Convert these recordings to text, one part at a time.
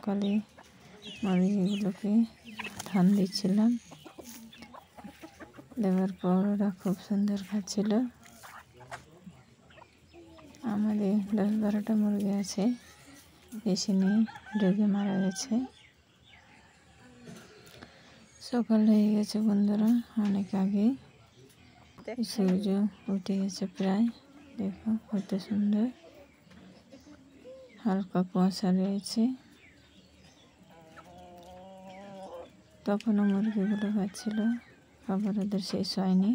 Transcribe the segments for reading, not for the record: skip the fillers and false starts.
সকালে মুরগিগুলোকে ধান দিচ্ছিলাম, দেওয়ার পর ওরা খুব সুন্দর খাচ্ছিল। আমাদের 10-12টা মুরগি আছে, বেশি নেই, রোগে মারা গেছে। সকাল হয়ে গেছে বন্ধুরা, অনেক আগে সূর্য উঠে গেছে প্রায়। দেখো কত সুন্দর, হালকা কুয়াশা রয়েছে। তখনও মুরগিগুলো খাচ্ছিল, খাবার ওদের শেষ হয়নি।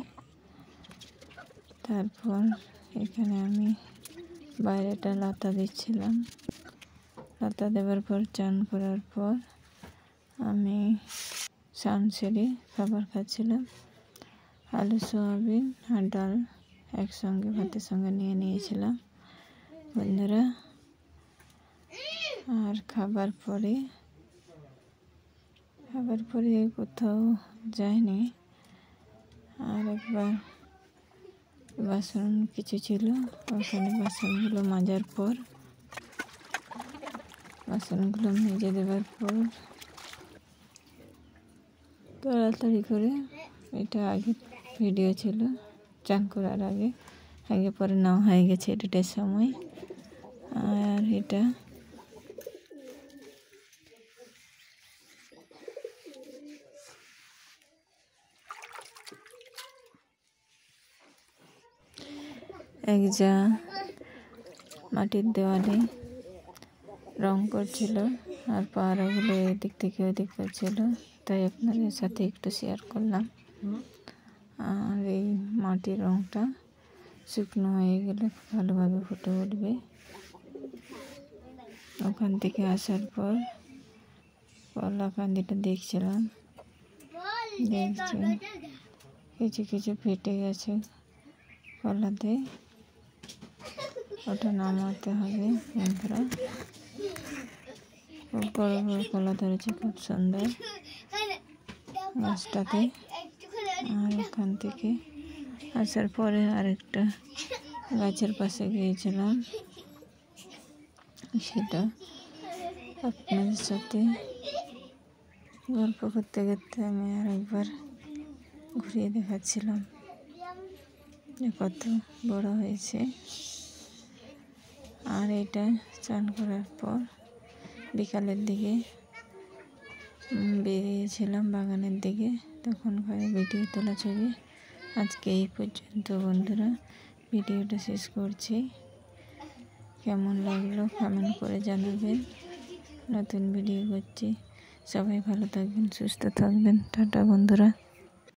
তারপর এখানে আমি বাইরেটা লাতা দিচ্ছিলাম। লাতা দেওয়ার পর চান করার পর আমি স্নান সেরে খাবার খাচ্ছিলাম। আলু, সোয়াবিন আর ডাল একসঙ্গে ভাতের সঙ্গে নিয়ে নিয়েছিলাম বন্ধুরা। আর খাবার পরে কোথাও যায়নি। আর একবার বাসন কিছু ছিল, ওখানে বাসনগুলো মাজার পর, বাসনগুলো মেজে দেওয়ার পর তাড়াতাড়ি করে, এটা আগে ভিডিও ছিল চান করার আগে পরে নাও হয়ে গেছে এডিটের সময়। আর এটা এক যা মাটির দেওয়ালে রং করছিল, আর পাহাড়গুলো এদিক থেকে ওদিক করছিল, তাই আপনাদের সাথে একটু শেয়ার করলাম। আর এই মাটির রংটা শুকনো হয়ে গেলে ভালোভাবে ফুটে উঠবে। ওখান থেকে আসার পর কলা কান্দিটা দেখছিলাম, কিছু কিছু ফেটে গেছে কলাতে, ওটা নামাতে হবে বন্ধুরা। খুব বড় বড় কলা ধরেছে, খুব সুন্দর গাছটাতে। আর ওখান থেকে আসার পরে আরেকটা গাছের পাশে গিয়েছিলাম, সেটা আপনাদের সাথে গল্প করতে করতে আমি আরেকবার ঘুরিয়ে দেখাচ্ছিলাম যে কত বড় হয়েছে। আর এটা চান করার পর বিকালের দিকে বেরিয়েছিলাম বাগানের দিকে, তখনকার ভিডিও তোলা ছবি। আজকে এই পর্যন্ত বন্ধুরা, ভিডিওটা শেষ করছি। কেমন লাগলো কমেন্ট করে জানাবেন। নতুন ভিডিও করছি, সবাই ভালো থাকবেন, সুস্থ থাকবেন। টাটা বন্ধুরা।